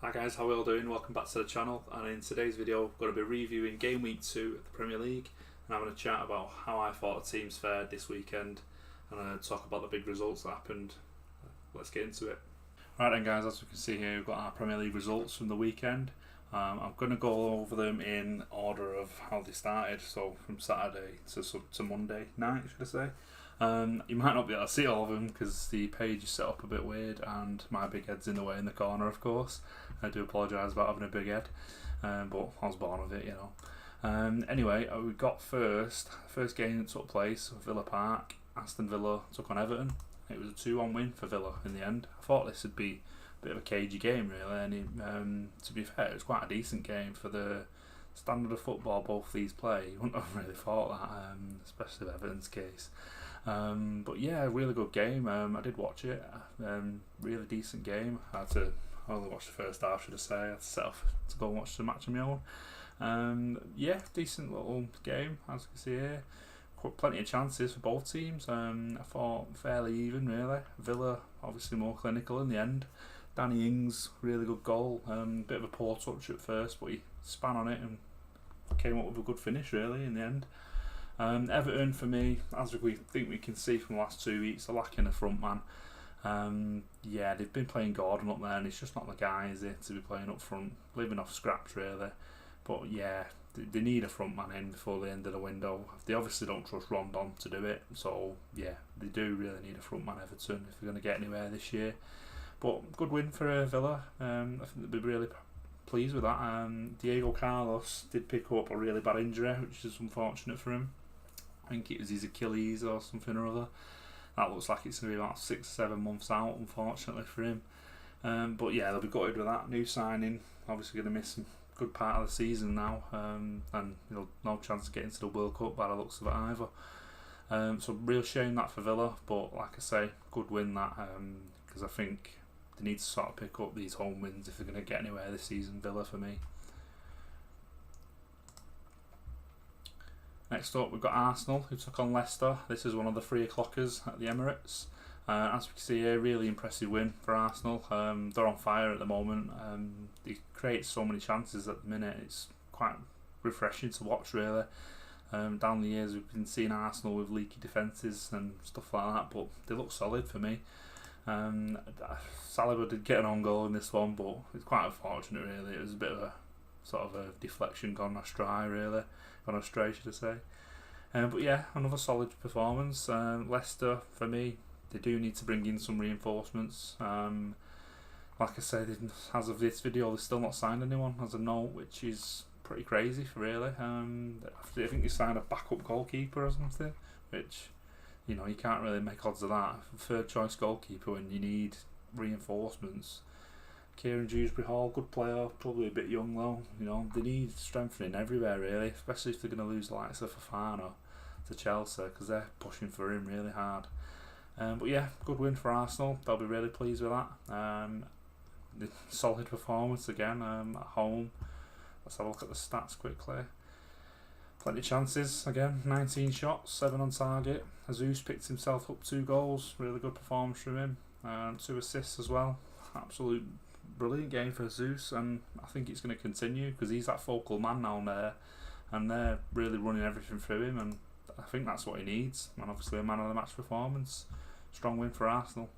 Hi guys, how are we all doing? Welcome back to the channel, and in today's video I'm going to be reviewing Game Week 2 of the Premier League, and I'm going to chat about how I thought the teams fared this weekend and talk about the big results that happened. Let's get into it. Right then guys, as we can see here we've got our Premier League results from the weekend. I'm going to go over them in order of how they started, so from Saturday to Monday night, should I say. You might not be able to see all of them because the page is set up a bit weird and my big head's in the way in the corner, of course. I do apologise about having a big head, but I was born with it, you know. Anyway, we got first game that took place at Villa Park. Aston Villa took on Everton. It was a 2-1 win for Villa in the end. I thought this would be a bit of a cagey game really, and to be fair it was quite a decent game for the standard of football both these play. You wouldn't have really thought that, especially with Everton's case. But yeah, really good game. I did watch it. Really decent game. I only watched the first half, should I say. I had to set off to go and watch the match on my own. Yeah, decent little game, as you can see here. Plenty of chances for both teams. I thought fairly even, really. Villa obviously more clinical in the end. Danny Ings, really good goal. Bit of a poor touch at first, but he span on it and came up with a good finish, really, in the end. Everton, for me, as we think we can see from the last 2 weeks, are lacking a front man. Yeah, they've been playing Gordon up there, and he's just not the guy, is it, to be playing up front, living off scraps really. But yeah, they need a front man in before the end of the window. They obviously don't trust Rondon to do it, so yeah, they do really need a front man, Everton, if they're going to get anywhere this year. But good win for Villa. I think they'll be really pleased with that. Diego Carlos did pick up a really bad injury, which is unfortunate for him. I think it was his Achilles or something or other. That looks like it's going to be about 6 or 7 months out, unfortunately for him. But yeah, they'll be gutted with that. New signing, obviously going to miss a good part of the season now, and no chance of getting to the World Cup by the looks of it either. So real shame that for Villa, but like I say, good win that, because I think they need to sort of pick up these home wins if they're going to get anywhere this season, Villa for me. Next up, we've got Arsenal, who took on Leicester. This is one of the 3 o'clockers at the Emirates. As we can see here, really impressive win for Arsenal. They're on fire at the moment. They create so many chances at the minute. It's quite refreshing to watch, really. Down the years, we've been seeing Arsenal with leaky defences and stuff like that, but they look solid for me. Saliba did get an own goal in this one, but it's quite unfortunate, really. It was a bit of a sort of a deflection gone astray, really. Gone astray, should I say. But yeah, another solid performance. Leicester, for me, they do need to bring in some reinforcements. Like I said, as of this video, they've still not signed anyone as a note, which is pretty crazy, really. I think they signed a backup goalkeeper or something, which, you know, you can't really make odds of that. Third choice goalkeeper when you need reinforcements. Kieran Dewsbury Hall, good player, probably a bit young though. You know, they need strengthening everywhere really, especially if they're going to lose the likes of Fofana to Chelsea, because they're pushing for him really hard. But yeah, good win for Arsenal. They'll be really pleased with that. The solid performance again at home. Let's have a look at the stats quickly. Plenty of chances again, 19 shots, 7 on target. Jesus picked himself up 2 goals, really good performance from him. 2 assists as well. Absolute brilliant game for Jesus, and I think it's going to continue because he's that focal man down there, and they're really running everything through him, and I think that's what he needs. And obviously a man of the match performance. Strong win for Arsenal.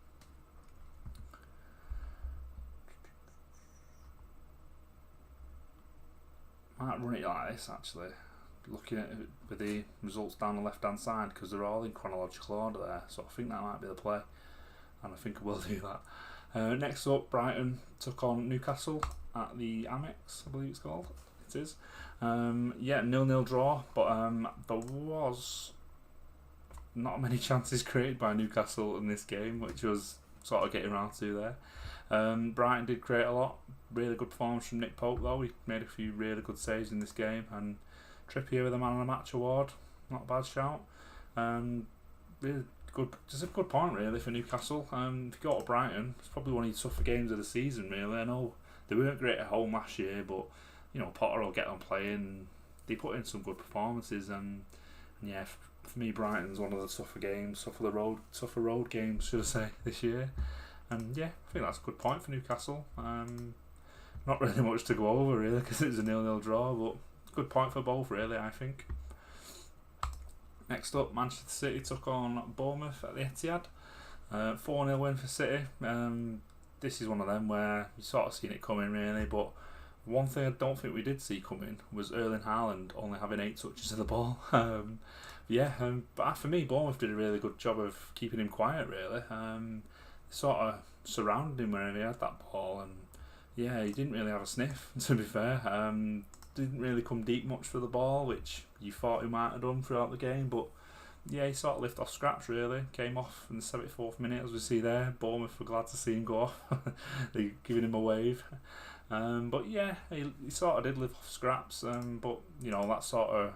Might run it like this actually, looking at it with the results down the left hand side, because they're all in chronological order there, so I think that might be the play, and I think I will do that. Next up, Brighton took on Newcastle at the Amex, I believe it's called. It is. Yeah, 0-0 draw, but there was not many chances created by Newcastle in this game, which was sort of getting around to there. Brighton did create a lot. Really good performance from Nick Pope though. He made a few really good saves in this game, and Trippier with the Man of the Match award. Not a bad shout. Really good, just a good point really for Newcastle. If you go to Brighton, it's probably one of the tougher games of the season really. I know they weren't great at home last year, but you know, Potter will get on playing. They put in some good performances, and yeah, for me, Brighton's one of the tougher road games, should I say, this year. And yeah, I think that's a good point for Newcastle. not really much to go over really because it was a 0-0 draw, but good point for both really, I think. Next up, Manchester City took on Bournemouth at the Etihad. 4-0 win for City. This is one of them where you sort of seen it coming really, but one thing I don't think we did see coming was Erling Haaland only having 8 touches of the ball. But for me, Bournemouth did a really good job of keeping him quiet really. Sort of surrounded him wherever he had that ball, and yeah, he didn't really have a sniff, to be fair. Didn't really come deep much for the ball, which you thought he might have done throughout the game, but yeah, he sort of lifted off scraps really. Came off in the 74th minute, as we see there. Bournemouth were glad to see him go off. They're giving him a wave. But yeah, he sort of did live off scraps. But you know, that sort of,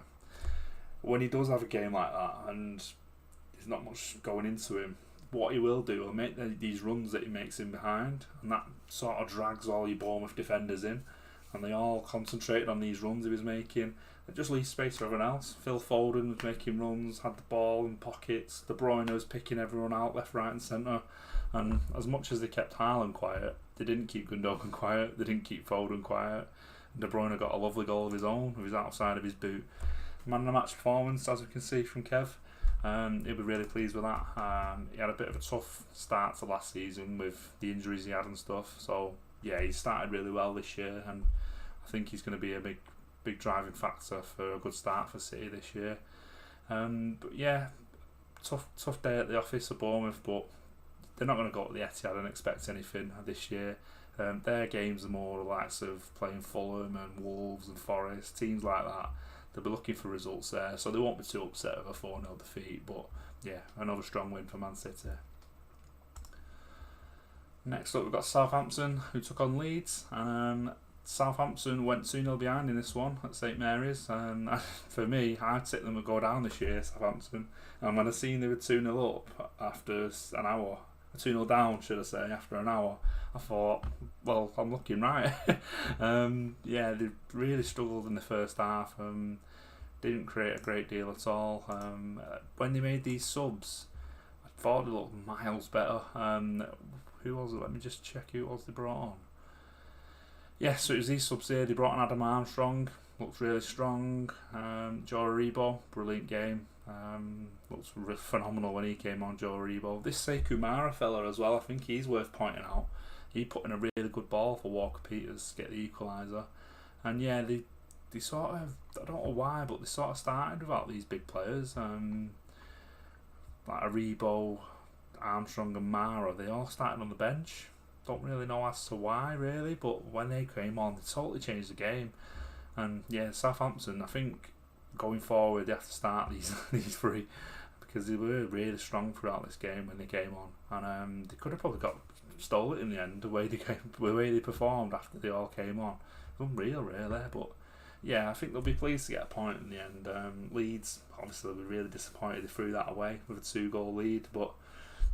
when he does have a game like that and there's not much going into him, what he will do will make these runs that he makes in behind, and that sort of drags all your Bournemouth defenders in, and they all concentrated on these runs he was making. It just leaves space for everyone else. Phil Foden was making runs, had the ball in pockets. De Bruyne was picking everyone out left, right and centre. And as much as they kept Haaland quiet, they didn't keep Gundogan quiet, they didn't keep Foden quiet. De Bruyne got a lovely goal of his own, with his outside of his boot. Man of the match performance, as we can see from Kev. He'll be really pleased with that. He had a bit of a tough start to last season with the injuries he had and stuff. So yeah, he started really well this year, and I think he's going to be a big driving factor for a good start for City this year. But yeah, tough day at the office of Bournemouth, but they're not going to go to the Etihad and expect anything this year. Their games are more the likes of playing Fulham and Wolves and Forest, teams like that. They'll be looking for results there, so they won't be too upset with a 4-0 defeat. But yeah, another strong win for Man City. Next up, we've got Southampton, who took on Leeds. Southampton went 2-0 behind in this one at St Mary's, and for me, I tipped them to go down this year, Southampton. And when I seen they were 2-0 up after an hour, 2-0 down should I say, after an hour, I thought, well, I'm looking right. Yeah, they really struggled in the first half, didn't create a great deal at all. When they made these subs, I thought they looked miles better. Who was it? Let me just check who it was they brought on. Yeah, so it was these subs here. They brought on Adam Armstrong, looks really strong. Joe Aribo, brilliant game. Looks phenomenal when he came on, Joe Aribo. This Sekou Mara fella as well, I think he's worth pointing out. He put in a really good ball for Walker Peters to get the equaliser. And yeah, they sort of, I don't know why, but they sort of started without these big players. Like Aribo, Armstrong and Mara, they all started on the bench. Don't really know as to why really, but when they came on, they totally changed the game. And yeah, Southampton, I think going forward they have to start these three, because they were really strong throughout this game when they came on, and they could have probably stole it in the end. The way they performed after they all came on, unreal really. But yeah, I think they'll be pleased to get a point in the end. Leeds obviously will be really disappointed they threw that away with a 2-goal lead, but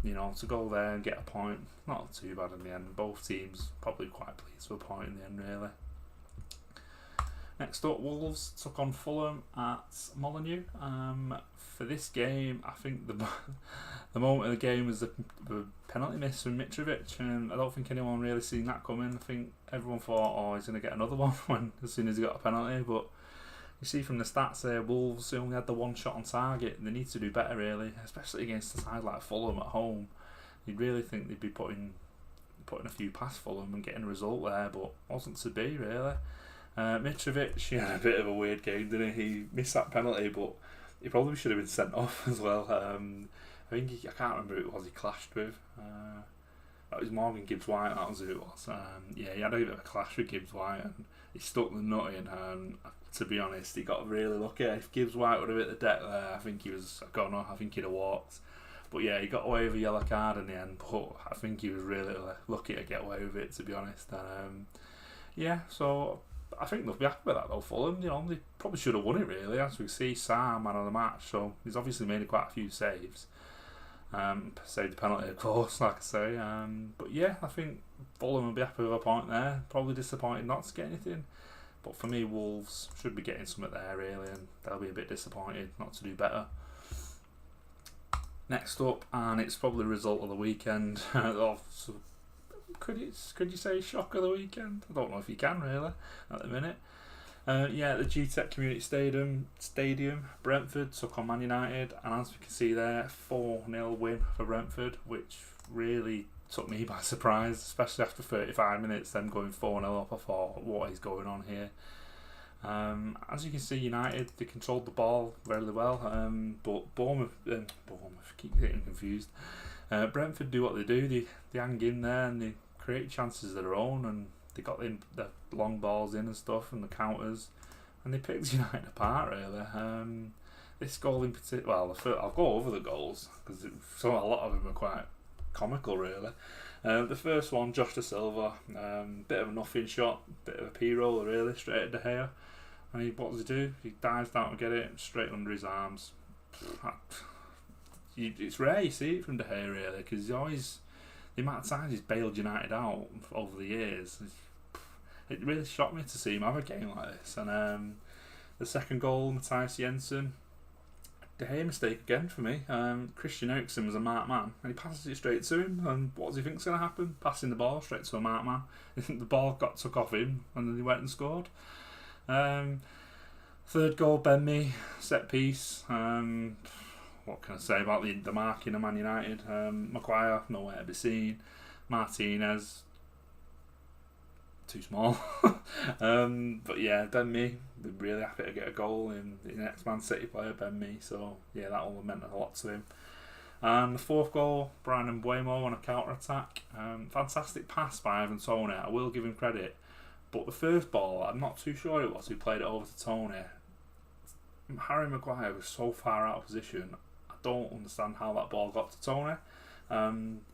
you know, to go there and get a point, not too bad in the end. Both teams probably quite pleased with a point in the end, really. Next up, Wolves took on Fulham at Molineux. For this game, I think the moment of the game was the penalty miss from Mitrovic, and I don't think anyone really seen that coming. I think everyone thought, oh, he's going to get another one as soon as he got a penalty, but you see from the stats there, Wolves only had the one shot on target. They need to do better really, especially against a side like Fulham at home. You'd really think they'd be putting a few past Fulham and getting a result there, but wasn't to be really. Mitrovic, he had a bit of a weird game, didn't he? He missed that penalty, but he probably should have been sent off as well. I think I can't remember who it was he clashed with. That was Morgan Gibbs-White, that was who it was. Yeah, he had a bit of a clash with Gibbs-White and he stuck the nut in, and to be honest, he got really lucky. If Gibbs-White would have hit the deck there, I think he was a goner, I think he'd have walked. But yeah, he got away with a yellow card in the end, but I think he was really lucky to get away with it, to be honest. Yeah, so I think they'll be happy with that though, Fulham. You know, they probably should have won it really, as we see. Sam, man of the match, so he's obviously made quite a few saves. Saved the penalty, of course, like I say. But yeah, I think Fulham will be happy with a point there. Probably disappointed not to get anything. But for me, Wolves should be getting something there really, and they'll be a bit disappointed not to do better. Next up, and it's probably the result of the weekend. could you say shock of the weekend? I don't know if you can really at the minute. The GTEC Community Stadium, Brentford took on Man United, and as we can see there, 4-0 win for Brentford, which really took me by surprise, especially after 35 minutes, them going 4-0 up. I thought, what is going on here? As you can see, United, they controlled the ball very well, but Bournemouth, keep getting confused. Brentford do what they do, they hang in there and they create chances of their own, and they got the long balls in and stuff and the counters, and they picked United apart really. This goal in particular, well, I'll go over the goals because a lot of them are quite comical really. The first one, Josh Da Silva, bit of a nothing shot, bit of a P-roller really, straight at De Gea. And what does he do? He dives down to get it straight under his arms. It's rare you see it from De Gea really, because he's always, the amount of times he's bailed United out over the years, it really shocked me to see him have a game like this. And the second goal, Matthias Jensen, De Gea mistake again for me. Christian Eriksen was a marked man and he passes it straight to him, and what does he think's going to happen? Passing the ball straight to a marked man. The ball got took off him and then he went and scored. Third goal, Ben Mee, set piece. What can I say about the marking of Man United? Maguire, nowhere to be seen. Martinez, too small. But yeah, Ben Mee, we're really happy to get a goal in the next Man City player, Ben Mee. So yeah, that all meant a lot to him. And the fourth goal, Brian Mbeumo on a counter attack. Fantastic pass by Ivan Toney. I will give him credit. But the first ball, I'm not too sure it was who played it over to Toney. Harry Maguire was so far out of position. I don't understand how that ball got to Toney.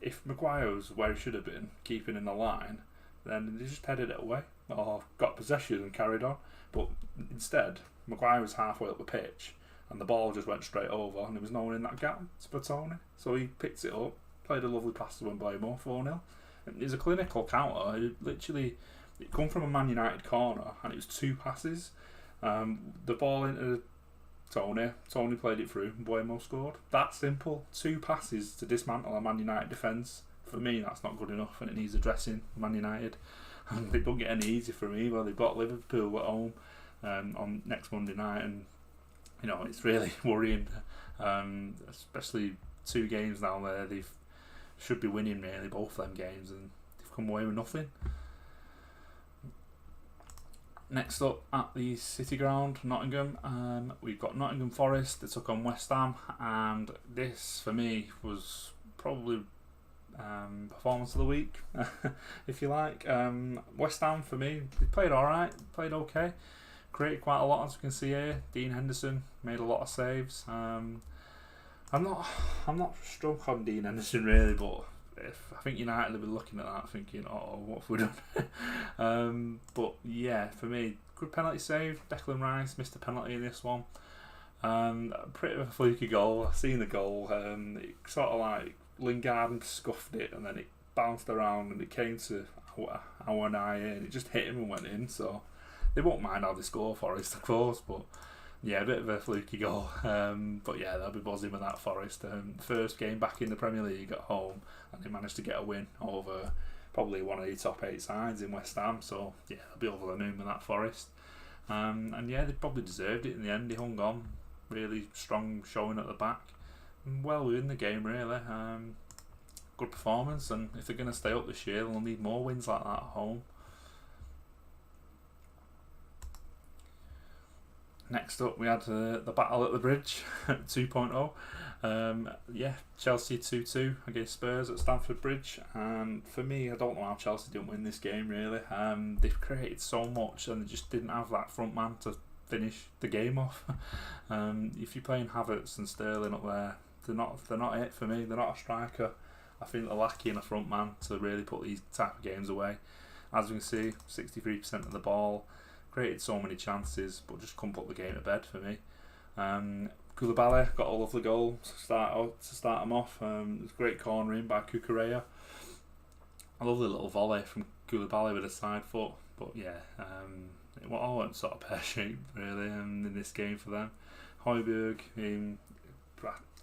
If Maguire was where he should have been, keeping in the line, then they just headed it away or got possession and carried on. But instead, Maguire was halfway up the pitch and the ball just went straight over and there was no one in that gap for Toney. So he picked it up, played a lovely pass to Mbeumo, 4-0. It was a clinical counter. It come from a Man United corner and it was two passes. The ball into Toney played it through, Mbeumo scored. That simple. Two passes to dismantle a Man United defence. For me, that's not good enough and it needs addressing, Man United. And they don't get any easier for me. Well, they've got Liverpool at home on next Monday night, and it's really worrying, especially 2 games now there. They should be winning really, both them games, and they've come away with nothing. Next up at the City Ground, Nottingham, we've got Nottingham Forest. They took on West Ham, and this for me was probably performance of the week, if you like. West Ham for me, they played alright, played okay, created quite a lot as you can see here. Dean Henderson made a lot of saves. I'm not struck on Dean Henderson really, but I think United will be looking at that thinking, what have we done? But yeah, for me, good penalty save. Declan Rice missed a penalty in this one. Pretty of a fluky goal. I've seen the goal. It sort of like Lingard scuffed it and then it bounced around and it came to our eye and it just hit him and went in. So they won't mind how they score Forest, of course, but yeah, a bit of a fluky goal. But yeah, they'll be buzzing with that Forest. First game back in the Premier League at home, and they managed to get a win over probably one of the top 8 sides in West Ham. So yeah, they'll be over the moon with that Forest. And yeah, they probably deserved it in the end. They hung on, really strong showing at the back, and well within the game really. Good performance, and if they're going to stay up this year, they'll need more wins like that at home. Next up, we had the battle at the bridge 2.0. Chelsea 2-2 against Spurs at Stamford Bridge. And for me, I don't know how Chelsea didn't win this game really. They've created so much and they just didn't have that front man to finish the game off. If you're playing Havertz and Sterling up there, they're not it for me. They're not a striker. I think they're lacking a front man to really put these type of games away. As you can see, 63% of the ball. Created so many chances, but just couldn't put the game to bed for me. Koulibaly got a lovely goal to start him off. It was a great cornering by Cucurella. A lovely little volley from Koulibaly with a side foot, but yeah, it all went sort of pear-shaped really in this game for them. Højbjerg,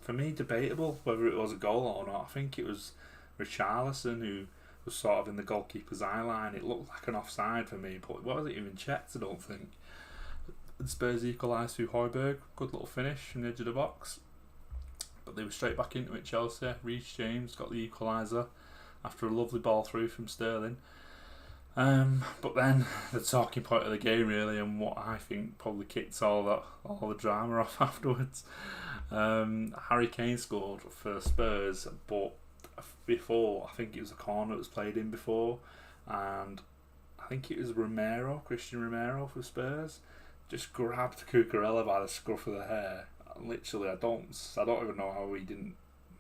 for me, debatable whether it was a goal or not. I think it was Richarlison who was sort of in the goalkeeper's eye line. It looked like an offside for me, but it wasn't even checked, I don't think. And Spurs equalised through Højbjerg. Good little finish from the edge of the box. But they were straight back into it, Chelsea. Reece James got the equaliser after a lovely ball through from Sterling. But then the talking point of the game really, and what I think probably kicked all the drama off afterwards. Harry Kane scored for Spurs, but before, I think it was a corner that was played in before, and I think it was Christian Romero for Spurs, just grabbed Cucurella by the scruff of the hair. Literally, I don't even know how he didn't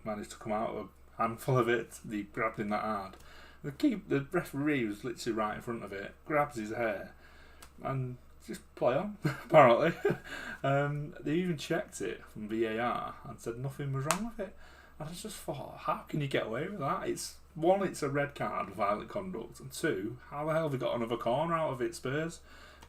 manage to come out of a handful of it. He grabbed him that hard. The referee was literally right in front of it, grabs his hair, and just play on, apparently. They even checked it from VAR and said nothing was wrong with it. And I just thought, how can you get away with that? It's a red card, violent conduct, and two, how the hell have they got another corner out of it, Spurs?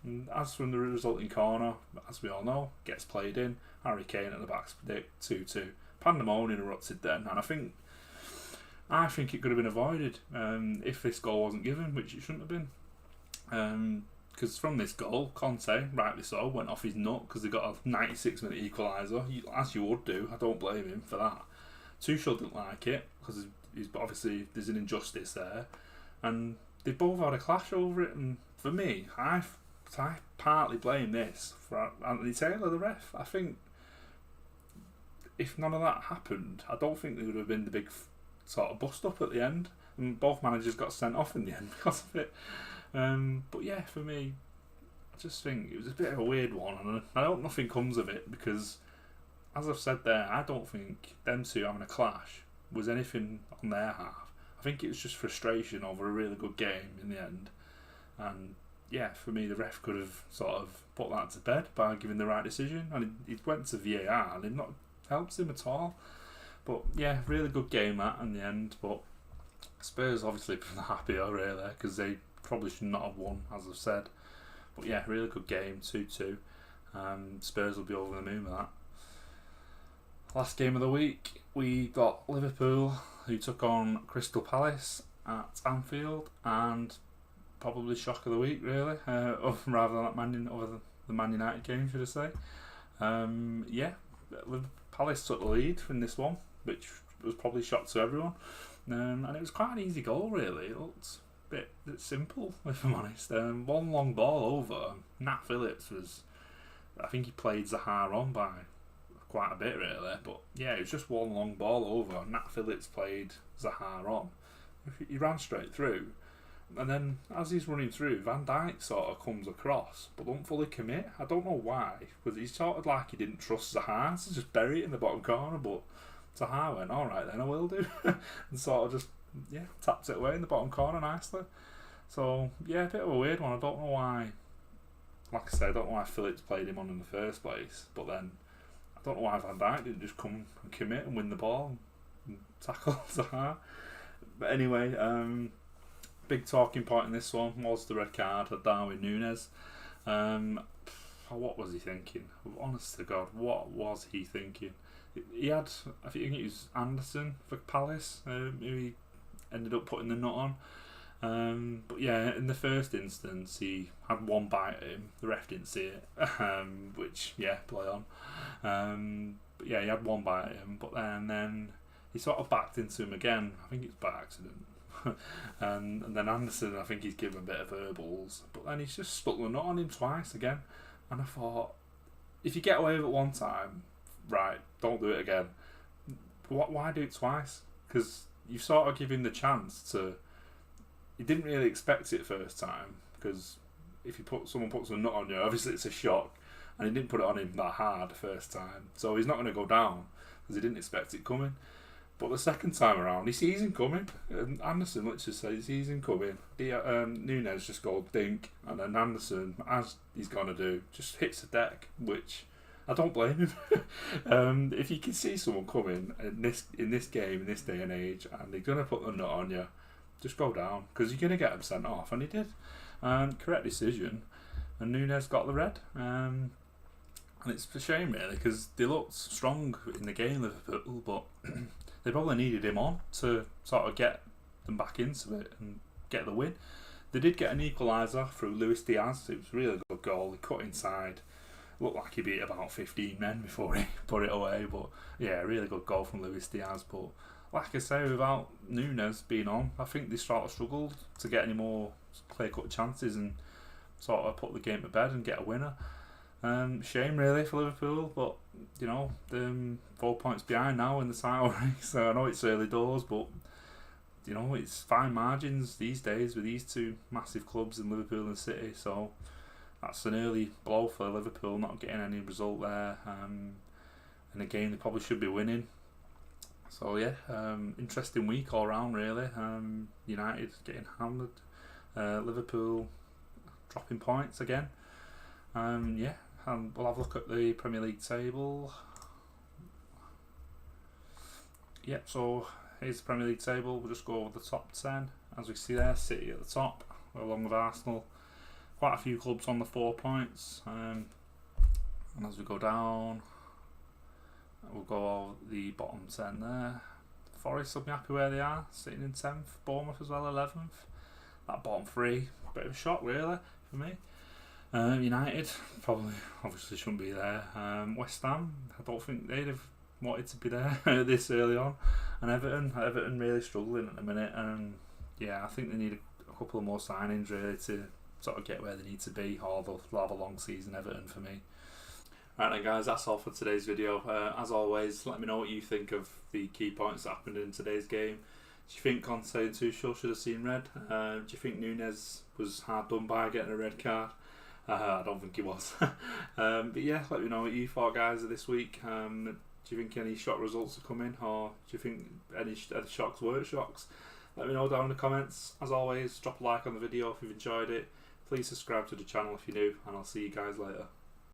And as from the resulting corner, as we all know, gets played in, Harry Kane at the back's predict 2-2. Pandemonium erupted then, and I think it could have been avoided if this goal wasn't given, which it shouldn't have been. Because from this goal, Conte, rightly so, went off his nut because they got a 96-minute equaliser, as you would do. I don't blame him for that. Tuchel didn't like it because obviously there's an injustice there, and they both had a clash over it. And for me, I partly blame this for Anthony Taylor, the ref. I think if none of that happened, I don't think there would have been the big sort of bust up at the end, and both managers got sent off in the end because of it. But yeah, for me, I just think it was a bit of a weird one, and I hope nothing comes of it because, as I've said there, I don't think them two having a clash was anything on their half. I think it was just frustration over a really good game in the end, and yeah, for me, the ref could have sort of put that to bed by giving the right decision, and he went to VAR and it not helped him at all. But yeah, really good game that in the end. But Spurs obviously been happier really because they probably should not have won, as I've said. But yeah, really good game, 2-2. Spurs will be over the moon with that. Last game of the week, we got Liverpool, who took on Crystal Palace at Anfield, and probably shock of the week really, rather than the Man United game, should I say. Yeah, Palace took the lead in this one, which was probably shock to everyone, and it was quite an easy goal really. It looked a bit simple, if I'm honest. One long ball over. Nat Phillips I think he played Zaha on by quite a bit really, but yeah, it was just one long ball over. Nat Phillips played Zaha on. He ran straight through, and then as he's running through, Van Dijk sort of comes across but don't fully commit. I don't know why, because he's sort of like he didn't trust Zaha to just bury it in the bottom corner, but Zaha went, alright then, I will do, and sort of just tapped it away in the bottom corner nicely. So yeah, a bit of a weird one. I don't know why, like I said, I don't know why Phillips played him on in the first place, but then I don't know why Van Dijk didn't just come and commit and win the ball and tackle Zaha. But anyway, big talking point in this one was the red card at Darwin Núñez. What was he thinking? Honest to God, what was he thinking? He had, I think it was Anderson for Palace, who he ended up putting the nut on. But yeah, in the first instance, he had one bite at him. The ref didn't see it, which, yeah, play on. But yeah, he had one bite at him, but then he sort of backed into him again. I think it's by accident. and then Anderson, I think he's given a bit of verbals, but then he's just stuck the nut on him twice again. And I thought, if you get away with it one time, right, don't do it again. Why do it twice? Because you sort of give him the chance to. He didn't really expect it first time, because if someone puts a nut on you, obviously it's a shock, and he didn't put it on him that hard the first time, so he's not going to go down because he didn't expect it coming. But the second time around, he sees him coming. And Anderson literally says he sees him coming. Núñez just goes dink, and then Anderson, as he's going to do, just hits the deck, which I don't blame him. If you can see someone coming in this game, in this day and age, and they're going to put the nut on you, just go down, because you're going to get them sent off, and he did. Correct decision, and Núñez got the red. And it's a shame really, because they looked strong in the game, Liverpool, but they probably needed him on to sort of get them back into it and get the win. They did get an equaliser through Luis Diaz. It was a really good goal. He cut inside. Looked like he beat about 15 men before he put it away. But yeah, really good goal from Luis Diaz. But like I say, without Núñez being on, I think they sort of struggled to get any more clear-cut chances and sort of put the game to bed and get a winner. Shame really for Liverpool, but you know, they're 4 points behind now in the title race. So I know it's early doors, but you know, it's fine margins these days with these two massive clubs in Liverpool and City. So that's an early blow for Liverpool, not getting any result there. In a game they probably should be winning. So yeah, interesting week all round really. United getting hammered, Liverpool dropping points again. We'll have a look at the Premier League table. Yep, so here's the Premier League table. We'll just go over the top 10. As we see there, City at the top, along with Arsenal. Quite a few clubs on the 4 points. And as we go down, we'll go the bottom 10 there. Forest will be happy where they are, sitting in 10th. Bournemouth as well, 11th. That bottom 3, bit of a shock really for me. United probably obviously shouldn't be there. West Ham, I don't think they'd have wanted to be there this early on. And Everton really struggling at the minute. And yeah, I think they need a couple of more signings really to sort of get where they need to be, or they'll have a long season, Everton, for me. Right then guys, that's all for today's video. As always, let me know what you think of the key points that happened in today's game. Do you think Conte and Tuchel should have seen red? Do you think Núñez was hard done by getting a red card? I don't think he was. But yeah, let me know what you thought, guys, of this week. Do you think any shock results are coming, or do you think any shocks weren't shocks? Let me know down in the comments. As always, drop a like on the video if you've enjoyed it. Please subscribe to the channel if you're new, and I'll see you guys later.